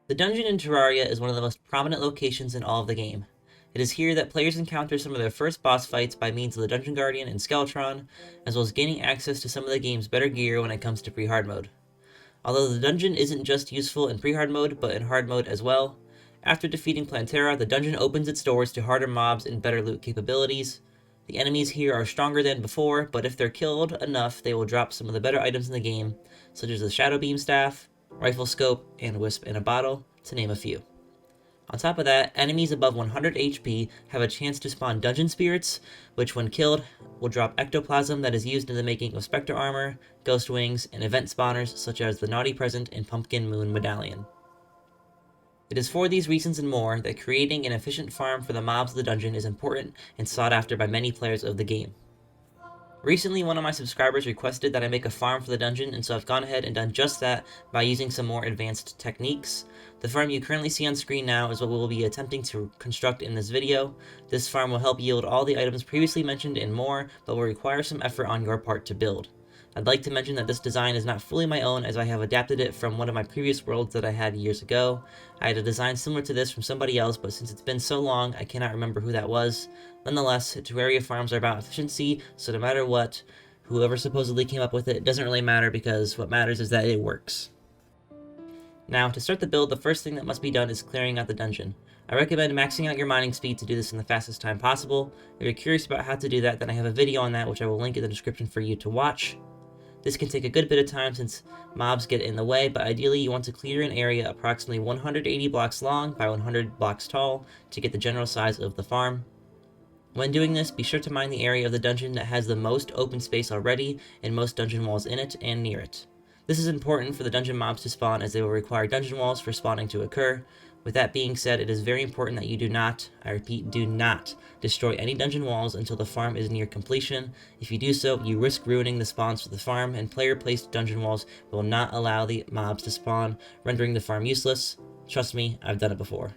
The dungeon in Terraria is one of the most prominent locations in all of the game. It is here that players encounter some of their first boss fights by means of the Dungeon Guardian and Skeletron, as well as gaining access to some of the game's better gear when it comes to pre-hard mode. Although the dungeon isn't just useful in pre-hard mode, but in hard mode as well, after defeating Plantera, the dungeon opens its doors to harder mobs and better loot capabilities. The enemies here are stronger than before, but if they're killed enough, they will drop some of the better items in the game, such as the Shadow Beam Staff, Rifle Scope, and Wisp in a Bottle, to name a few. On top of that, enemies above 100 HP have a chance to spawn Dungeon Spirits, which when killed will drop Ectoplasm that is used in the making of Spectre Armor, Ghost Wings, and event spawners such as the Naughty Present and Pumpkin Moon Medallion. It is for these reasons and more that creating an efficient farm for the mobs of the dungeon is important and sought after by many players of the game. Recently, one of my subscribers requested that I make a farm for the dungeon, and so I've gone ahead and done just that by using some more advanced techniques. The farm you currently see on screen now is what we will be attempting to construct in this video. This farm will help yield all the items previously mentioned and more, but will require some effort on your part to build. I'd like to mention that this design is not fully my own, as I have adapted it from one of my previous worlds that I had years ago. I had a design similar to this from somebody else, but since it's been so long, I cannot remember who that was. Nonetheless, Terraria farms are about efficiency, so no matter what, whoever supposedly came up with it doesn't really matter, because what matters is that it works. Now, to start the build, the first thing that must be done is clearing out the dungeon. I recommend maxing out your mining speed to do this in the fastest time possible. If you're curious about how to do that, then I have a video on that which I will link in the description for you to watch. This can take a good bit of time since mobs get in the way, but ideally you want to clear an area approximately 180 blocks long by 100 blocks tall to get the general size of the farm. When doing this, be sure to mine the area of the dungeon that has the most open space already and most dungeon walls in it and near it. This is important for the dungeon mobs to spawn, as they will require dungeon walls for spawning to occur. With that being said, it is very important that you do not, I repeat, do not destroy any dungeon walls until the farm is near completion. If you do so, you risk ruining the spawns for the farm, and player-placed dungeon walls will not allow the mobs to spawn, rendering the farm useless. Trust me, I've done it before.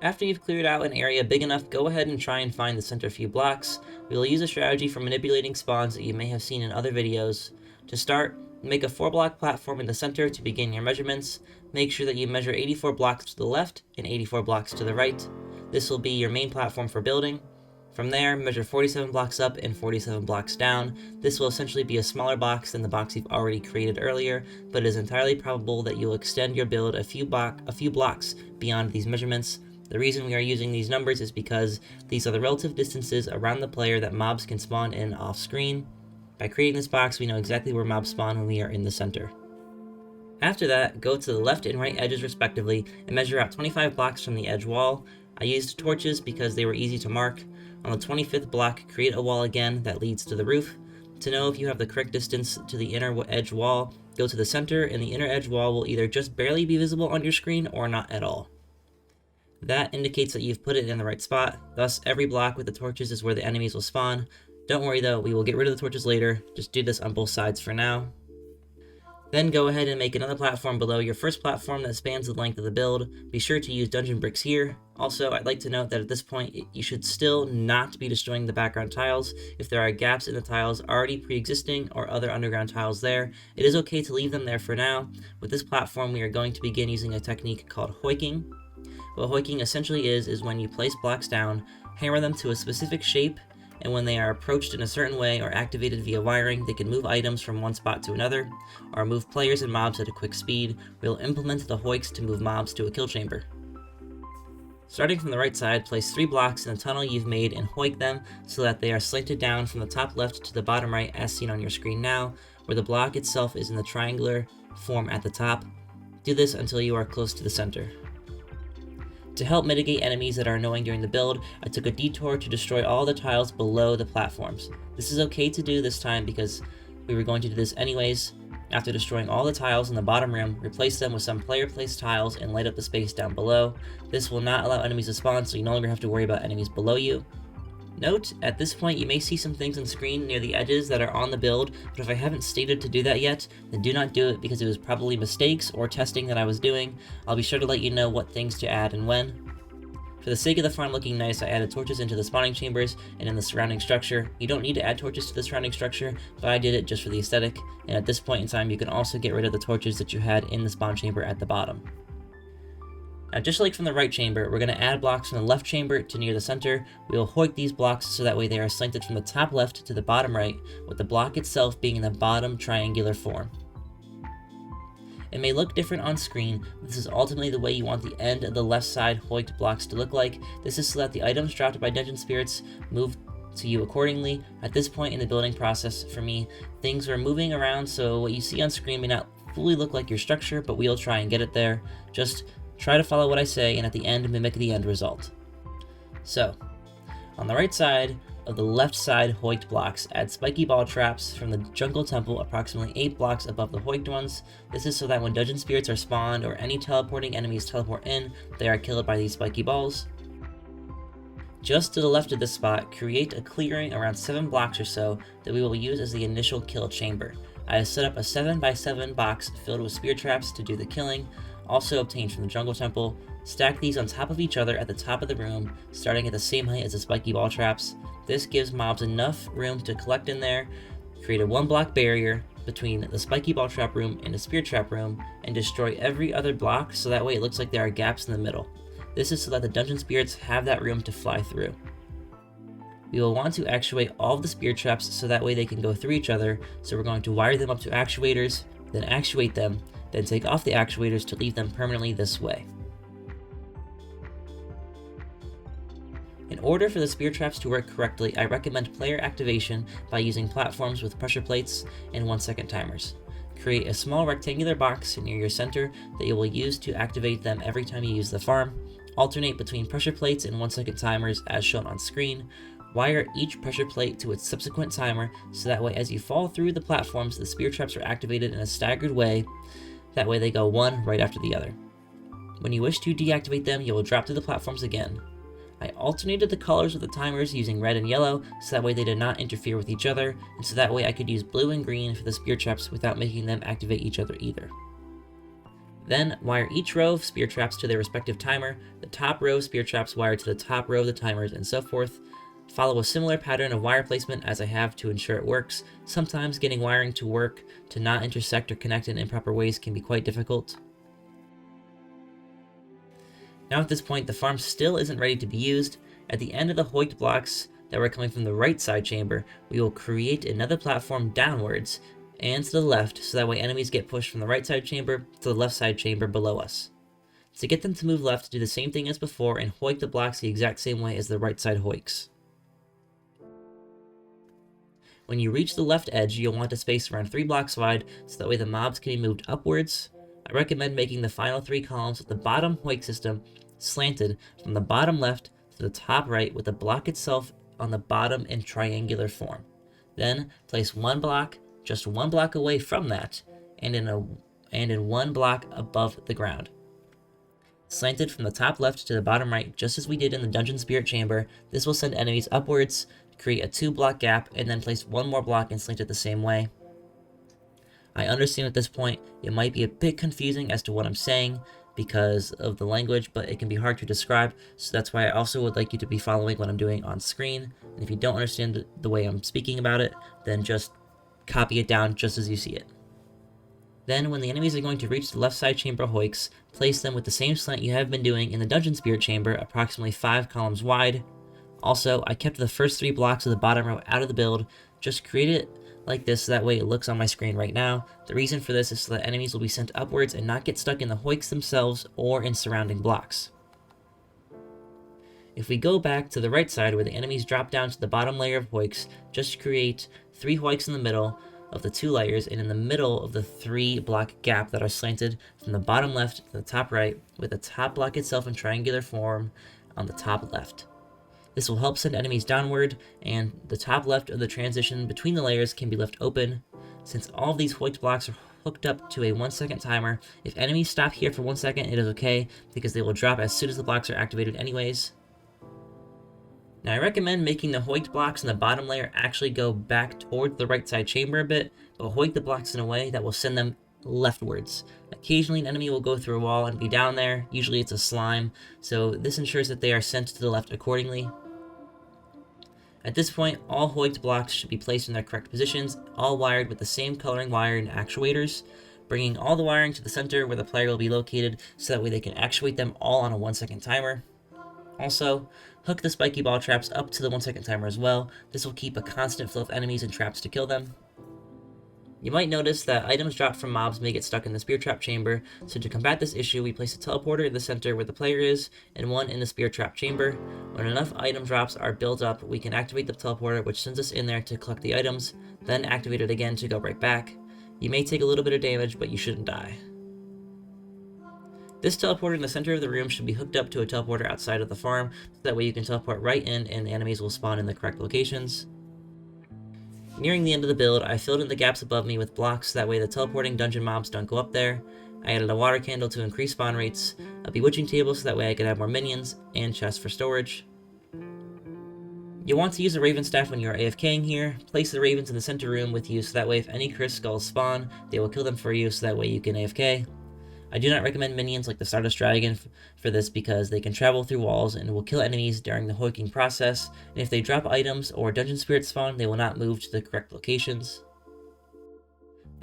After you've cleared out an area big enough, go ahead and try and find the center few blocks. We will use a strategy for manipulating spawns that you may have seen in other videos. To start, make a 4-block platform in the center to begin your measurements. Make sure that you measure 84 blocks to the left and 84 blocks to the right. This will be your main platform for building. From there, measure 47 blocks up and 47 blocks down. This will essentially be a smaller box than the box you've already created earlier, but it is entirely probable that you'll extend your build a few blocks beyond these measurements. The reason we are using these numbers is because these are the relative distances around the player that mobs can spawn in off screen. By creating this box, we know exactly where mobs spawn when we are in the center. After that, go to the left and right edges respectively and measure out 25 blocks from the edge wall. I used torches because they were easy to mark. On the 25th block, create a wall again that leads to the roof. To know if you have the correct distance to the inner edge wall, go to the center, and the inner edge wall will either just barely be visible on your screen or not at all. That indicates that you've put it in the right spot, thus every block with the torches is where the enemies will spawn. Don't worry though, we will get rid of the torches later, just do this on both sides for now. Then go ahead and make another platform below your first platform that spans the length of the build. Be sure to use dungeon bricks here. Also, I'd like to note that at this point, you should still not be destroying the background tiles. If there are gaps in the tiles already pre-existing or other underground tiles there, it is okay to leave them there for now. With this platform, we are going to begin using a technique called hoiking. What hoiking essentially is when you place blocks down, hammer them to a specific shape, and when they are approached in a certain way or activated via wiring, they can move items from one spot to another, or move players and mobs at a quick speed. We'll implement the hoiks to move mobs to a kill chamber. Starting from the right side, place 3 blocks in the tunnel you've made and hoik them so that they are slanted down from the top left to the bottom right as seen on your screen now, where the block itself is in the triangular form at the top. Do this until you are close to the center. To help mitigate enemies that are annoying during the build, I took a detour to destroy all the tiles below the platforms. This is okay to do this time because we were going to do this anyways. After destroying all the tiles in the bottom rim, replace them with some player-placed tiles and light up the space down below. This will not allow enemies to spawn, so you no longer have to worry about enemies below you. Note, at this point you may see some things on screen near the edges that are on the build, but if I haven't stated to do that yet, then do not do it because it was probably mistakes or testing that I was doing. I'll be sure to let you know what things to add and when. For the sake of the farm looking nice, I added torches into the spawning chambers and in the surrounding structure. You don't need to add torches to the surrounding structure, but I did it just for the aesthetic, and at this point in time you can also get rid of the torches that you had in the spawn chamber at the bottom. Now, just like from the right chamber, we're going to add blocks from the left chamber to near the center. We will hoik these blocks so that way they are slanted from the top left to the bottom right, with the block itself being in the bottom triangular form. It may look different on screen, but this is ultimately the way you want the end of the left side hoiked blocks to look like. This is so that the items dropped by dungeon spirits move to you accordingly. At this point in the building process, for me, things are moving around, so what you see on screen may not fully look like your structure, but we'll try and get it there. Just try to follow what I say, and at the end, mimic the end result. So, on the right side of the left side hoiked blocks, add spiky ball traps from the jungle temple approximately 8 blocks above the hoiked ones. This is so that when dungeon spirits are spawned or any teleporting enemies teleport in, they are killed by these spiky balls. Just to the left of this spot, create a clearing around 7 blocks or so that we will use as the initial kill chamber. I have set up a 7x7 box filled with spear traps to do the killing, also obtained from the jungle temple. Stack these on top of each other at the top of the room, starting at the same height as the spiky ball traps. This gives mobs enough room to collect in there, create a 1-block barrier between the spiky ball trap room and the spear trap room, and destroy every other block so that way it looks like there are gaps in the middle. This is so that the dungeon spirits have that room to fly through. We will want to actuate all of the spear traps so that way they can go through each other, so we're going to wire them up to actuators, then actuate them, then take off the actuators to leave them permanently this way. In order for the spear traps to work correctly, I recommend player activation by using platforms with pressure plates and 1-second timers. Create a small rectangular box near your center that you will use to activate them every time you use the farm. Alternate between pressure plates and 1-second timers as shown on screen. Wire each pressure plate to its subsequent timer so that way as you fall through the platforms, the spear traps are activated in a staggered way. That way they go one right after the other. When you wish to deactivate them, you will drop to the platforms again. I alternated the colors of the timers using red and yellow so that way they did not interfere with each other, and so that way I could use blue and green for the spear traps without making them activate each other either. Then wire each row of spear traps to their respective timer, the top row of spear traps wired to the top row of the timers, and so forth. Follow a similar pattern of wire placement as I have to ensure it works. Sometimes getting wiring to work to not intersect or connect in improper ways can be quite difficult. Now at this point, the farm still isn't ready to be used. At the end of the hoiked blocks that were coming from the right side chamber, we will create another platform downwards and to the left, so that way enemies get pushed from the right side chamber to the left side chamber below us. To get them to move left, do the same thing as before and hoik the blocks the exact same way as the right side hoiks. When you reach the left edge, you'll want a space around 3 blocks wide, so that way the mobs can be moved upwards. I recommend making the final 3 columns with the bottom hoik system slanted from the bottom left to the top right, with the block itself on the bottom in triangular form. Then place 1 block just 1 block away from that, and in 1 block above the ground. Slanted from the top left to the bottom right, just as we did in the dungeon spirit chamber. This will send enemies upwards, create a 2-block gap, and then place 1 more block and slant it the same way. I understand at this point it might be a bit confusing as to what I'm saying because of the language, but it can be hard to describe, so that's why I also would like you to be following what I'm doing on screen. And if you don't understand the way I'm speaking about it, then just copy it down just as you see it. Then, when the enemies are going to reach the left side chamber hoiks, place them with the same slant you have been doing in the dungeon spirit chamber, approximately 5 columns wide. Also, I kept the first 3 blocks of the bottom row out of the build, just create it like this so that way it looks on my screen right now. The reason for this is so that enemies will be sent upwards and not get stuck in the hoiks themselves or in surrounding blocks. If we go back to the right side where the enemies drop down to the bottom layer of hoiks, just create 3 hoiks in the middle of the 2 layers and in the middle of the 3-block gap that are slanted from the bottom left to the top right, with the top block itself in triangular form on the top left. This will help send enemies downward, and the top left of the transition between the layers can be left open. Since all of these hoiked blocks are hooked up to a 1-second timer, if enemies stop here for 1 second, it is okay, because they will drop as soon as the blocks are activated anyways. Now I recommend making the hoiked blocks in the bottom layer actually go back toward the right side chamber a bit, but hoik the blocks in a way that will send them leftwards. Occasionally an enemy will go through a wall and be down there, usually it's a slime, so this ensures that they are sent to the left accordingly. At this point, all hoiked blocks should be placed in their correct positions, all wired with the same coloring wire and actuators. bringing all the wiring to the center where the player will be located so that way they can actuate them all on a 1-second timer. Also, hook the spiky ball traps up to the 1-second timer as well. This will keep a constant flow of enemies and traps to kill them. You might notice that items dropped from mobs may get stuck in the spear trap chamber, so to combat this issue we place a teleporter in the center where the player is, and one in the spear trap chamber. When enough item drops are built up, we can activate the teleporter, which sends us in there to collect the items, then activate it again to go right back. You may take a little bit of damage, but you shouldn't die. This teleporter in the center of the room should be hooked up to a teleporter outside of the farm, so that way you can teleport right in and enemies will spawn in the correct locations. Nearing the end of the build, I filled in the gaps above me with blocks so that way the teleporting dungeon mobs don't go up there. I added a water candle to increase spawn rates, a bewitching table so that way I could have more minions, and chests for storage. You'll want to use a raven staff when you are AFKing here. Place the ravens in the center room with you so that way if any cursed skulls spawn, they will kill them for you so that way you can AFK. I do not recommend minions like the Stardust Dragon for this because they can travel through walls and will kill enemies during the hoiking process, and if they drop items or dungeon spirits spawn, they will not move to the correct locations.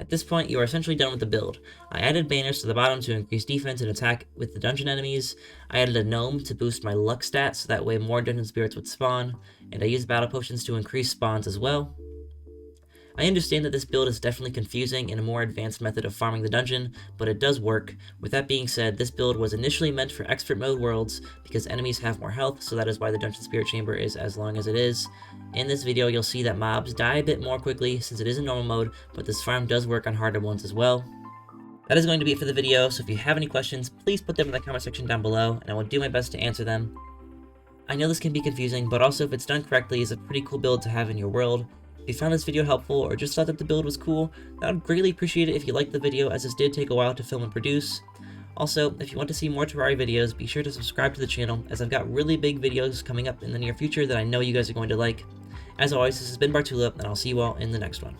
At this point, you are essentially done with the build. I added banners to the bottom to increase defense and attack with the dungeon enemies. I added a gnome to boost my luck stats so that way more dungeon spirits would spawn, and I used battle potions to increase spawns as well. I understand that this build is definitely confusing and a more advanced method of farming the dungeon, but it does work. With that being said, this build was initially meant for expert mode worlds because enemies have more health, so that is why the dungeon spirit chamber is as long as it is. In this video, you'll see that mobs die a bit more quickly since it is in normal mode, but this farm does work on harder ones as well. That is going to be it for the video, so if you have any questions, please put them in the comment section down below, and I will do my best to answer them. I know this can be confusing, but also if it's done correctly, it's a pretty cool build to have in your world. If you found this video helpful or just thought that the build was cool, I would greatly appreciate it if you liked the video, as this did take a while to film and produce. Also, if you want to see more Terraria videos, be sure to subscribe to the channel, as I've got really big videos coming up in the near future that I know you guys are going to like. As always, this has been Bartula, and I'll see you all in the next one.